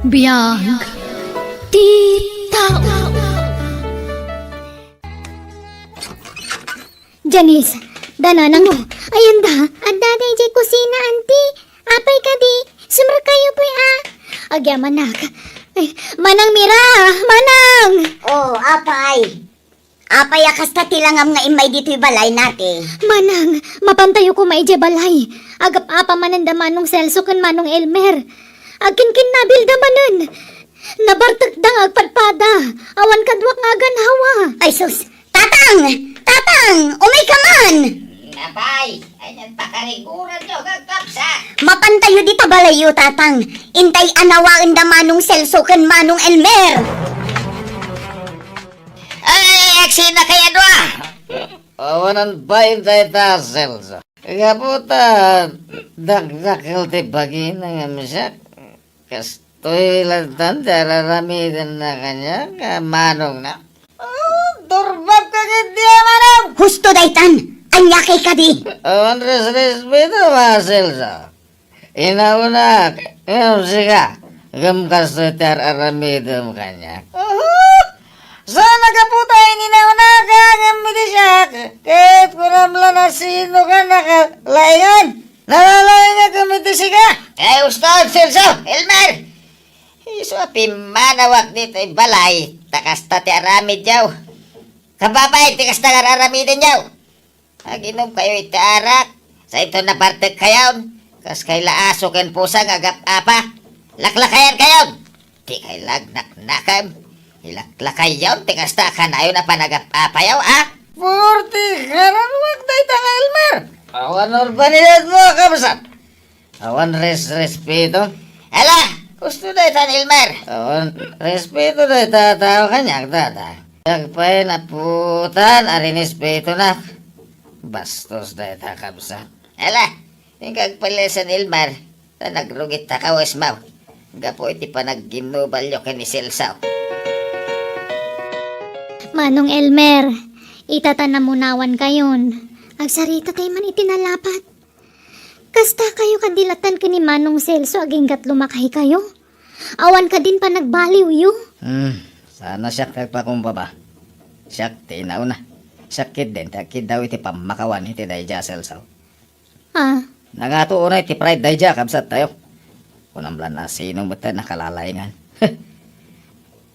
Biyag ti tao. Janice, dananang mo. Ayun da, adda day jay kusina, auntie. Apay ka di, sumra kayo po'y Agya manak. Ay, manang Mira, manang! Oh, apay. Apay akas ta tilangam nga imay dito'y balay nate. Manang, mapantayo ko maidya balay. Agap apa mananda manong Celso kan manong Elmer. Akin nabilda manan. Nabartag dang agpadpada. Awan kadwak nga ganhawa. Ay sus, tatang! Tatang! Umay ka man! Napay, ayan pakariguran nyo gagkapsa. Mapantayo di ta balayo, tatang. Intay anawaan da manong Celso kan manong Elmer. Ay, aksina kaya doa. Awanan ba yung tayo Celso? Kaputa, dagdakil ti bagay na nga misyak. Kastoy lantan, dararamidan na kanya, kamanong na. Oh, durbab ka kitiya manong! Husto daytan! Anyakay ka di! Awan respeto ba Celso? Inauna, siya, kastoy dararamidan kanya. Sana kaputa ininauna ka gamit siya. Kahit kuramla na sino ka nakalaingan. Nalalaingan gamit siya. Ay, ustad, Celso, Elmer. Iso pimanawak dito ay balay. Takas ta ti aramid yaw. Kababay, tikas ta aramidin yaw. Aginom kayo iti arak. Sa ito na partek kayon. Kas kay laaso ken pusang agap apa. Laklakayan kayon. Di kay lagnak-nakam. Ilaklakay yaw, tikas ta kanayon na panagap apa yaw, Purti, karanwag tayo tanga Elmer. Awan urbanidad mo, kabasat. Awan respeto. Ala, gusto na itan Elmer. Awan respeto na tao kanyang tata. Yagpay na putan, arin respeto na. Bastos na ita kabasat. Ala, hingkag pala sa Elmer. Na nagrugit ta kawas maw. Gapo iti pa nagginubalyo ni Celso. Manong Elmer, itatanamunawan kayon. Agsarita kay man itinalapat. Kasta kayo kadilatan ka ni Manong Celso aginggat lumakay kayo. Awan ka din pa nagbaliw yu. Sana siya kagpakumbaba. Siya tinaw na. Siya kid din, kid daw iti pamakawan iti dayja Celso. Nagatuon na iti pride dayja kabsat tayo. Kunamblan na sino mo tayo nakalalaingan.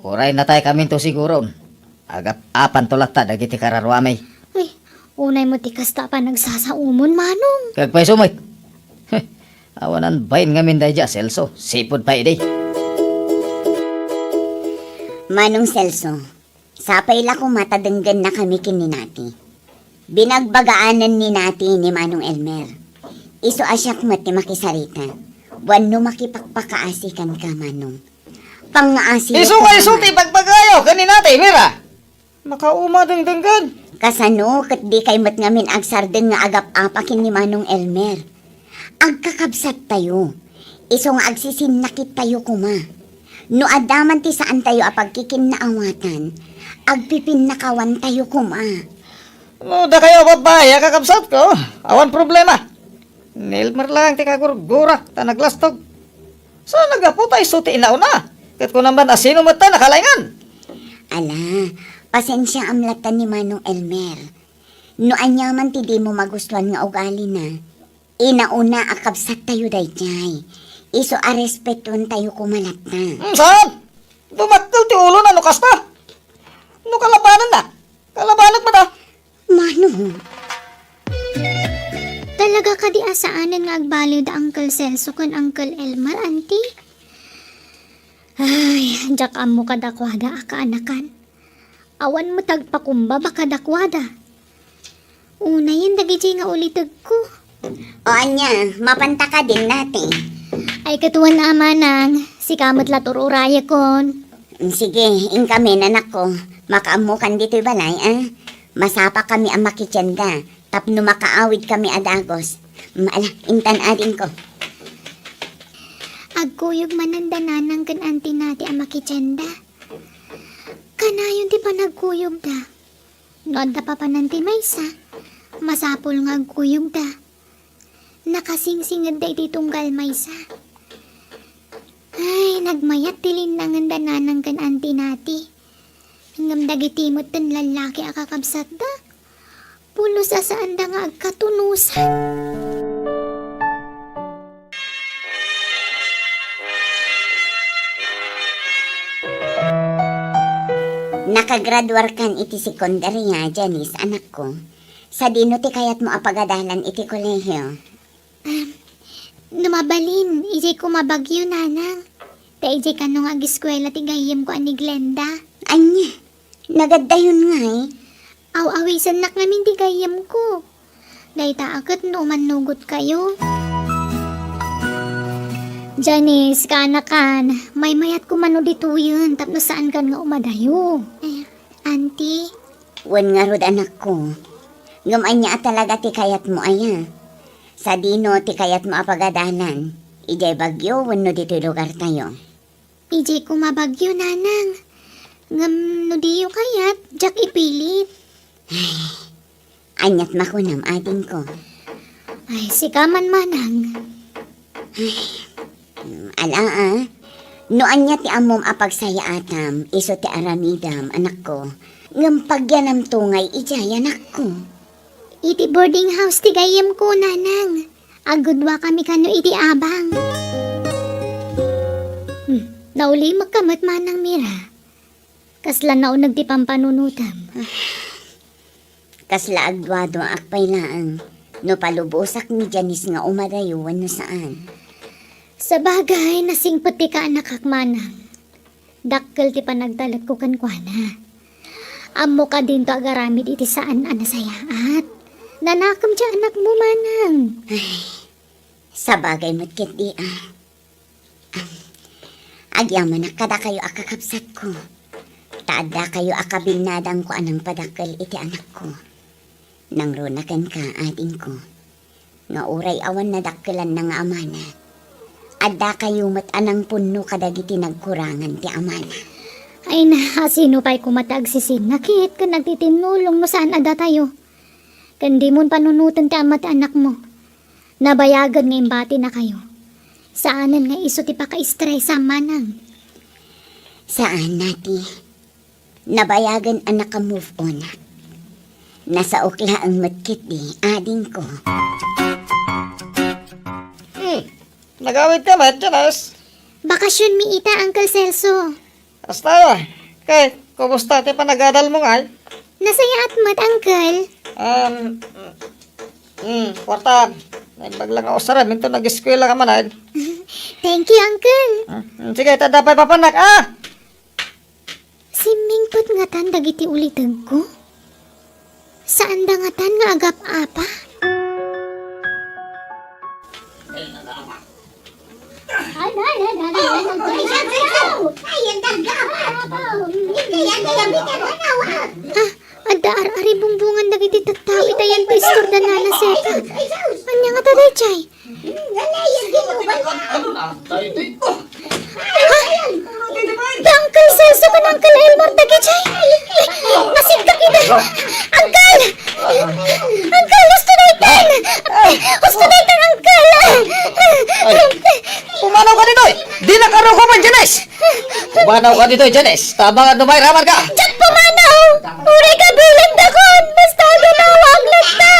Uray na tayo kami to siguro. Agap apan tulak ta dagiti kararwamay. Ay, unay mo ti kasta pa nagsasaumon, Manong. Kagpay sumay. Awanan bayin ngamin dayja Celso. Sipod pa iday. Manong Celso, sapay la ko matadenggan na kami kininati. Binagbagaanan ni nati ni Manong Elmer. Iso asyak mati makisarita. Buwan no makipagpakaasikan ka, Manong. Pangaasi Iso kayo suti pagbagayo kaninatay, Mira. Makauma denggan. Kasano, kat di kay mat ngamin agsarden nga agap apakin ni Manong Elmer. Agkakabsat tayo. Iso nga agsisinakit tayo kuma. No adaman ti saan tayo apagkikin na awatan, agpipin nakawan tayo kuma. No, da kayo babaya kakabsat ko. Awan problema. Nilmer lang ti kagurgurak ta naglastog. So nagaputay suti inauna. Kat ko naman asino mo ta nakalaingan. Ala, pasensya amlatan ni Manong Elmer. No anyaman ti di mo magustuhan nga ugali na. Inauna akabsat tayo dayjay. Iso arespeton tayo kumalat na. Saan? Dumakkel ti ulo na nukas ta. No kalabanan na. Kalabanan ba ta? Manong, Talaga ka di asaanan nga agbaliw da Uncle Celso kan Uncle Elmer, auntie? Ay, jak amo kadakwada akaanakan. Awan mo tagpakumba baka dakwada. Una yan dagiti nga ulitag ko. o anya, mapanta ka din natin. Ay katuwan na amanang, si kamot latururaya kon. Sige, kami nanak ko. Makaamukan dito'y balay, Masapa kami ang makitsenda. Tapno makaawid kami adagos. Maala, intan adin ko. Agkuyog manandananang kan auntie nati ang makitsenda. Kanayon ti pa nagkuyog da. Noon da pa pananti maysa. Masapol nga agkuyog da. Nakasingsingad da iti tunggal maysa. Ay, nagmayat tilin lang ang dananang kan anti nati. Hanggang dagiti mo tan lalaki akakabsat da. Pulos asaan da nga agkatunusan. Nakagraduar kan iti sekundarya, Janice, anak ko. Sa dino ti kayat mo apagadalan iti kolehiyo. Numabalin, ijay ko mabagyo nanang. Ta ijay kanong ag-eskwela ti gayem ko ani Glenda. Anya, nagadayon nga eh. Aw-awisan nak namin ti gayem ko. Dahita akat no manugot kayo. Janice, kanakan, may mayat ko mano dito yun, tapno saan kan nga umadayo. Auntie, Wan nga rod anak ko. Ngumanya talaga ti kayat mo aya. Sa dino ti kayat mo apagadalan. Ijay bagyo, wano dito lugar tayo. ijay ko mabagyo nanang. Ngam no diyo kayat, jak ipilit. Anyat makunam ading ko. Ay, sikaman manang. Ala no anya ti amom apagsaya atam, iso ti aramidam, anak ko. Ngam pagyanam tungay, ijay anak ko. Iti boarding house ti gayem ko nanang. Agudwa kami kano iti abang. Nauli magkamat manang mira. Kasla naunag ti pampanunutam. Kasla agwado akpay laang. No palubusak ni Janice nga umadayuan no saan. Sa bagay, nasingpot ti ka anak akmanang. Dakkel ti panagdalat ko kankwana. Amo ka din to agaramid iti saan anasayaat. Nanakam ti anak mo manang. Sa bagay mo't kit di Agyaman na kada kayo akakapsat ko. Taada kayo akabinadang ko anang padakkel iti anak ko. Nang runakan ka ading ko. Nga uray awan na dakkelan na nga amana. Adda kayo mat anang punno kadagiti nagkurangan ti amana. Ay na, sino pa'y kumatagsisin. Nakit ka nagtitinulong no saan ada tayo. Kandi mon panunutan ti amat anak mo. Nabayagan nga imbati na kayo. Saanan nga iso ti paka-stress manang. Saan nati? Nabayagan anak ka move on. Nasa ukla ang matkit di ading ko. Nagawid ka ba, Janice? Bakasyon mi ita, Uncle Celso. Hasta, kay, kumusta ti panagadal mo nga? Nasaya at mat, Uncle. Kwarta, nagbaglang ako sa ramin to, nag-eskwela ka man. Thank you, Uncle. Sige, tadapay papanak, Simingpot nga tan dagiti ulitag ko. Saan da nga tan nga agap apa? Ada ar-ari bumbungan dagiti tattaw itayan pa istor da nanaseta. Anya nga taday, Chay? Uncle Celso ka ng Uncle Elmar dagi, Chay? Masid ka kita! Uncle! Uncle, gusto na itan! Gusto na itan, Uncle! Pumanaw ka dito, di na karo ko man, Janice! Pumanaw ka dito, Janice, tama nga dumay raman ka! Diyan pumanaw! Uri ka bilang dakon! Basta ginawag lang ta!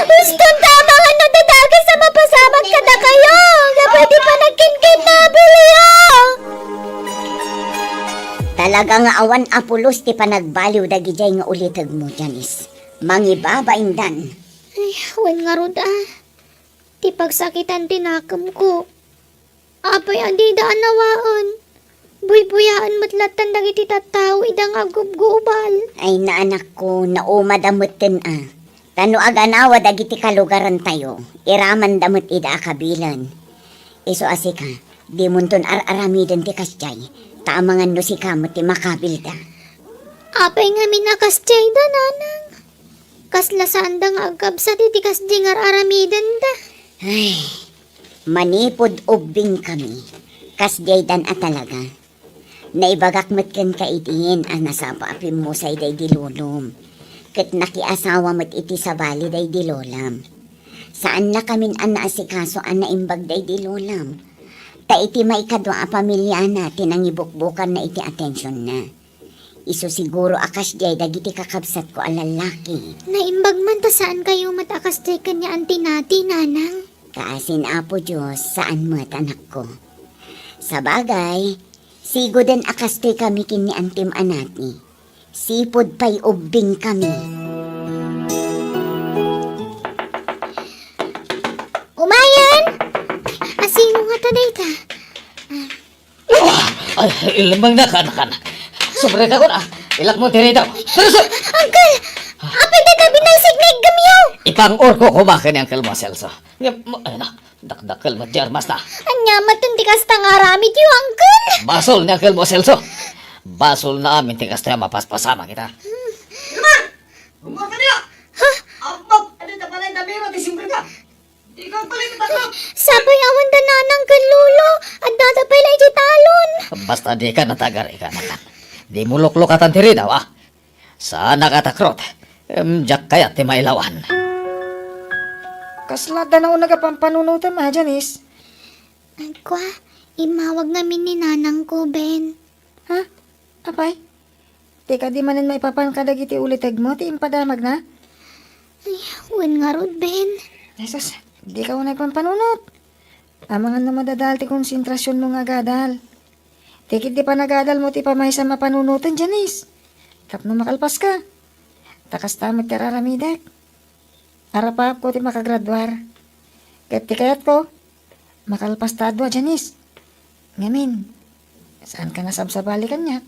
Gusto tama nga natatagas sa mapasamak ka na kayo! Na pwede pa nagkinkin na biliyo! Talaga nga awan apulos ti panagbaliw dagijay nga ulitag mo, Janice. Mangibabaindan. Ay, wan nga rod Ti pagsakitan tinakam ko. Apay adi daan nawaan. Buy-buyaan matlatan dagiti tattao idang agubgubal. Ay naanak ko, naumad amutin Tano aganawa dagiti kalugaran tayo. Iraman damot ida akabilan. Iso asika, di munton ar-aramidon ti kasjay. Taamangan no si kamot ti makabilda. Apay nga minakas jay da nanang. Kaslasaan da nga agkabsa ti kasjay nga aramidan da. Ay, manipod ubing kami. Kasjay dan talaga. Naibagak mo't kan kaitiin ang nasapa apim mo sa iday dilulom. Kat nakiasawa mo't iti sa bali day dilolam. Saan na kamin ang naasikaso ang naimbag day dilolam. Ta iti maikadwa a pamilya natin ang ibukbukan na iti atensyon na. Iso siguro akas jay dagiti kakabsat ko a lalaki. Naimbag man ta saan kayo matakas jay kanya anti nati, nanang. Kaasin apo Diyos, saan mo at anak ko? Sa bagay, sigo din akas to'y kami kini antim anati. Sipod pa'y ubing kami. Umayan! Asino nga ta dayta? Ay, ilamang na ka. Sobre ka ko na. Ilak mo tiri daw. Uncle! Apay na ka binagsig na gamyaw! Ipang-or ko kumakin ni Uncle mo, Celso. Ay na, dakdakal mo, Jermas na. Anya matundi kas tangaramid yung uncle! Basol ni Uncle mo, Celso. Basol na amin, tikas tayo mapaspasama kita. Gumawa ka niya! Ha? Abag! Ano na pala yung damiro? Disimbre ka! Di ka pala yung tatlo! Sabay awan da nanang kan lulo at dadapay la iti talon. Basta di ka natagar, ika na kan. Di mo luklukatan tiri daw, ah. Sana katakrot. Diyak kaya ti mailawan. Kasla da na nagapampanunutan ma, Janice. Kwa, imawag namin ni nanang ko, Ben. Ha? Apay? Teka di manin maipapankadag iti ulitag mo, ti impadamag na? Ay, wen nga rod, Ben. Jesus, di ka nagpampanunot. Amangan na madadal ti konsentrasyon mo nga gadal. Tikit di pa nagadal mo ti pamay sa mapanunutan, Janice. Tapno makalpas ka. Takas tamag kararamidak. Arapap ko ti makagradwar. Kat ti kayat ko, makalpas ta adwa, Janice. Ngamin, saan ka nasabsabali kanya?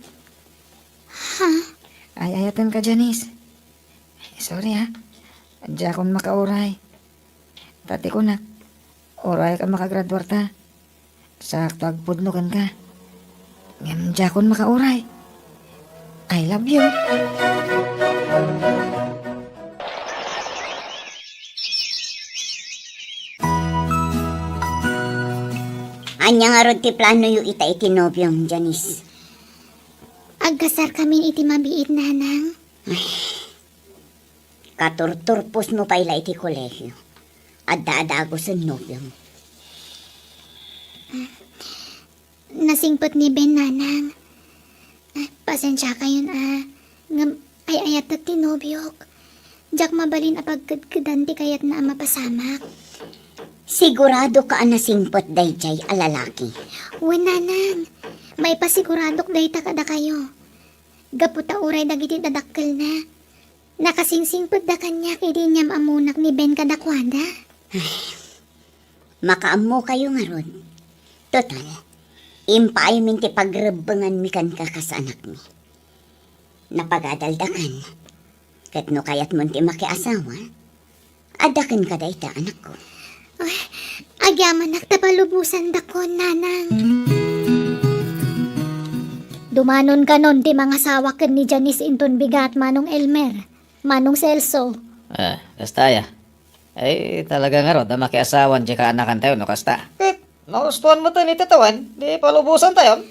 Ha? Ay, ayatan ka, Janice. Sorry, ha. Andiya akong makauray. Tati ko na. Oray ka makagradwar ta. Sakto agpudnukan ka. Ngayon andiya akong makauray. I love you. Anya nga rod ti plano yu ita iti nobyong, Janice. Agkasar kami iti mabiit, nanang. Katurturpos mo pa ila iti kolehyo. Adda-adago sa nobyong. Nasingpot ni Ben, nanang. Pasensya kayo na. Ngam, ay ayat at tinobyok. Diyak mabalin apagkadkadan ti kayat na mapasamak. Sigurado ka na singpot dayjay alalaki. Wen, nanang. May pasiguradok day takada kayo. Gaputa uray dagiti dadakkel na. Nakasingsingpot da kanya kidi niyam amunak ni Ben kadakwada. Makaammo kayo nga ron. Total, impaay min ti pagrebengan mi kan kakas anak mi. Napagadaldakan. Kat no kayat mo ti makiasawa, adakan ka dayta anak ko. Ay, agyaman nagtapalubusan da ko, nanang. Dumanon ka nun ti mga sawakan ni Janice inton bigat Manong Elmer, Manong Celso. Kastaya. Ay, talaga nga ro, da makiasawan di ka anakan tayo, no kasta. Naustuhan mo to ni tatawan. Di palubusan tayo.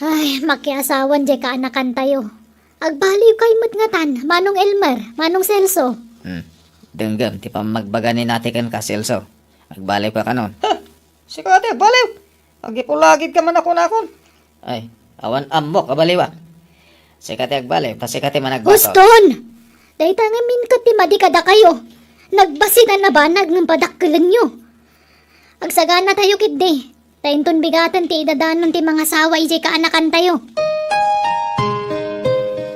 Ay, makiasawan di ka anakan tayo. Agbaliw kay matngatan, Manong Elmer, Manong Celso. Denggam, ti pa magbaganin natin kan ka, Celso. Magbalik ka kanon. Sikate, baliw. Agipulagid ka man ako na akon. Ay, awan amok, kabaliwa. Sikate agbalik, pasikate managbato. Guston! Dahil tangamin ka ti madikada kayo. Nagbasinan na ba ng padakkilan nyo? Agsagana tayo kidde. Tainton bigatan ti idadanon ti mga sawa ijay kaanakan tayo.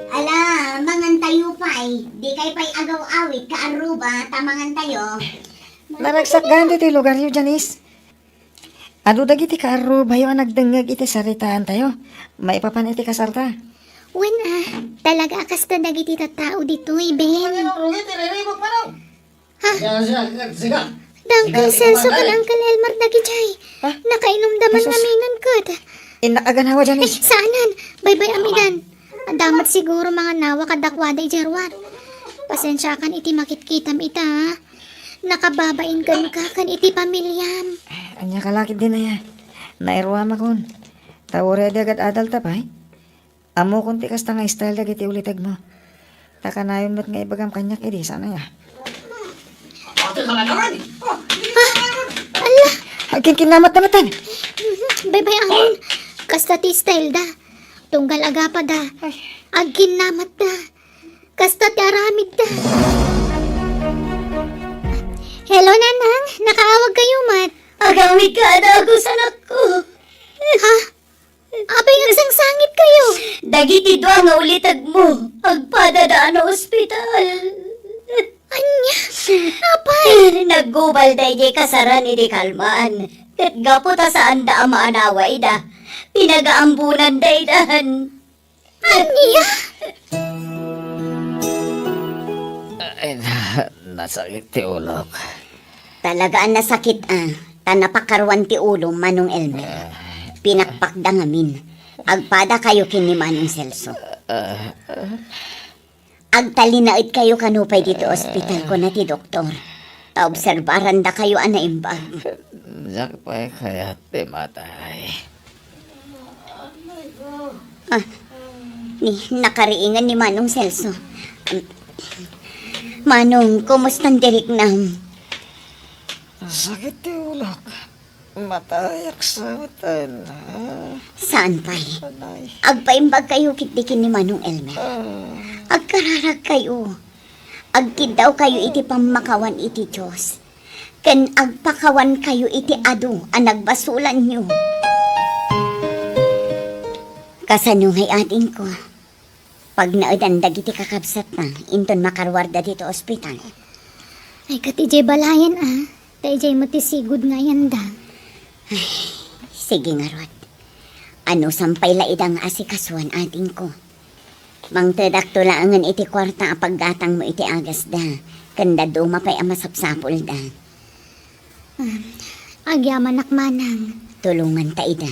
Ala, mangan tayo pa'y. Di kay pa'y agaw-awit ka aruba, tamangan tayo. Naragsak ganti ti lugar yu, Janice. Ado dagiti karo bayo ang nagdengag iti saritaan tayo. Maipapan iti kasarta. Wen talaga akas ta dagiti tattao dito Ben. Dangkang Celso kan Uncle Elmer dagijay. Nakainom daman Jesus. aminan kat. Inakaganawa, Eh, Janice. saanan? Bye-bye amidan. Damat siguro mga nawa kadakwada ijarwat. Pasensya kan iti makitkitam ita ha. Nakababain kan ka kan iti pamilyam. Anya kalakid din na ya. Nairwa makon. Tawore di agad adal tapay. Amo kunti kasta nga style dagiti ulitag mo. Takanayon mo't nga ibagam kanyak edi sana ya. Ala, Aging kinamat na matan. Bye-bye amon. Kasta ti style da. Tunggal agapa da. Agin namat da. Kasta ti aramid da. Hello, Nanang. Nakaawag kayo, Mat. Agawid ka na ako sa anak ko. Ha? Abay, nagsangsangit kayo. Dagiti doa nga ulitag mo. Agpadadaan na ospital. Anya? Apay? Naggubal day di kasaran ni di kalmaan. Kat gapo ta saan da ama anaway da. Pinagaambunan day dahan. Anya? Ay, nasakit ti ulo ko. Talagaan na sakit Tanapakarwan ti ulo Manong Elmer. Pinakpakda ngamin. Agpada kayo kini Manong Celso. Agtalinaid kayo kanupay dito ospital ko na ti doktor. Taobserbaran da kayo anaimbag. Diyak pa kaya ti matay. Nakariingan ni Manong Celso. Manong, kumustang dirik nam? Sakit ti ulo ko. Matayak sa matan. Saan pa'y? Anay. Agpaimbag kayo kitdikin ni Manong Elmer. Agkararag kayo. Agkid daw kayo iti pamakawan iti Diyos. Ken agpakawan kayo iti adu ang nagbasulan nyo. Kasanyo ngay ating ko. Pag naudandag iti kakabsat na, inton makarwarda dito ospital. Ay, katijay balayan Taijay matisigod nga yan da. Sige nga Rod. Ano sampay laidang asikasuan ating ko. Mang tedakto laangan iti kwarta a paggatang mo iti agas da. Kanda dumapay ang masapsapol da. Agyaman nakmanang. Tulungan ta ida.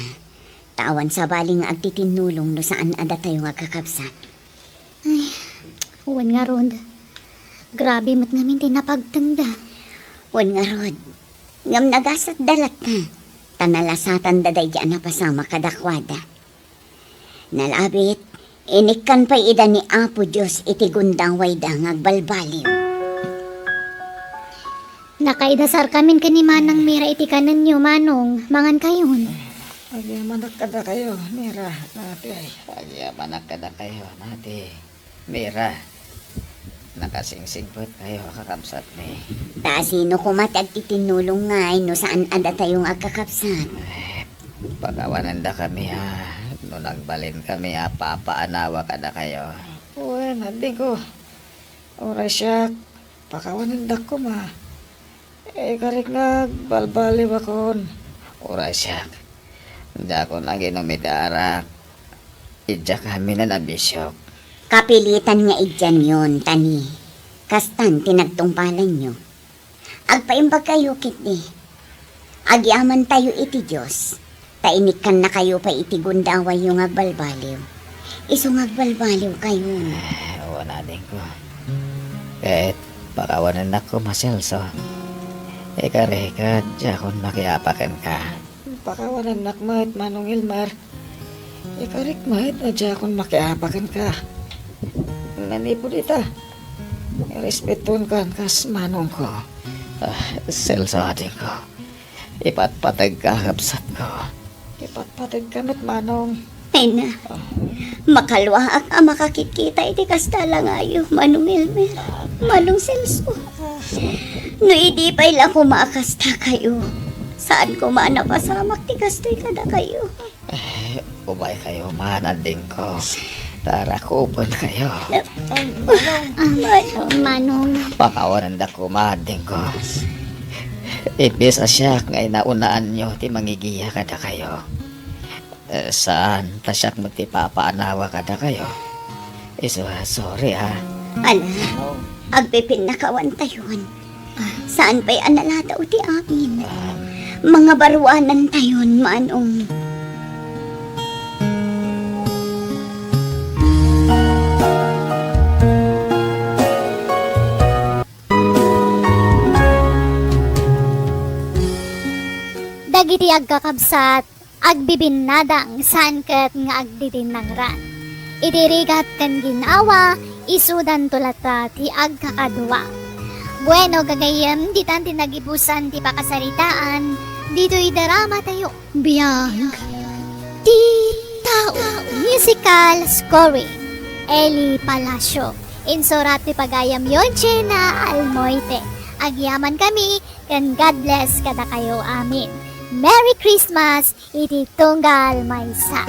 Tawan sa baling nga agtitinulong no saan ada tayo nga kakabsat. Huwan nga Rod. Grabe mat namin tinapagtanda. Wan nga Rod. Ngam nagasat dalat na. Tanalasatan daday dyan na pasama kadakwada. Nalabit. Inikan pa ida ni Apo Diyos iti gundaway da ngagbalbaliw. Nakaidasar kamin kanimanang mira iti kanan nyo, Manong. Mangan kayon. Agyaman kada kayo, Mira, nati ay. Agyaman kada kayo, nati. Mira. Nakasingsing po't kayo kakabsat ni. Ta sino kumatag titinulong ngay no saan ada tayong agkakapsat. Pagawanan da kami No nagbalin kami papaanawa kada kayo. Uwe, nandi ko. Oray siya, pakawanan da ko ma. Karik balbaliw akon. Oray siya. Hindi ako naginom arak. Idya kami na nabisyok. Kapilitan nga idyan yon, tani. Kastan tinagtungpalan nyo. Agpaimbag kayo kitni. Agyaman tayo iti Diyos. Tainikan na kayo pa iti gundaway yung agbalbaliw. Isong agbalbaliw kayo. Wala din ko. Kahit pakawanan ako maselso. Eka-reka, diya kung nakiapakan ka. Pakawanan nakmat, Manong Elmer. Karik mahit na diya kung makiapakan ka. Nanipo dita. Respetuan ka kas Manong ko. Selso ating ko. Ipatpatag ka kapsat ko. Ipatpatag kamit, Manong. Ay na, makalwaak ang makakikita iti kasta lang ayo, Manong Elmer, Manong Celso. No idi pa ila ko maakasta kayo. Saan ko napasamak ti kastoy kada kayo. Ubay kayo manad din ko. Tara kupon kayo. Manong. Pakawanan da ko din ko. Ibis asyak ngay naunaan nyo ti mangigiya kada kayo. Saan tasyak mo ti papaanawa kada kayo. Sorry Ala, agpipin na kawan tayon. Saan pa'y analata o ti amin? Mga baruanan tayon, Manong. Dagiti agkakabsat, agbibinadang saan kat nga agditin ng ran. Itirigat kan ginawa, isudan tulata ti agkakadwa. Bueno, gagayam, di tan tinagibusan ti pakasaritaan, dito'y darama tayo. Biyag. Di tao. Musical scoring. Eli Palacio. Insurat ti pagayam yonche na almoite. Agyaman kami, and God bless kada kayo amin. Merry Christmas, iti tunggal maysa.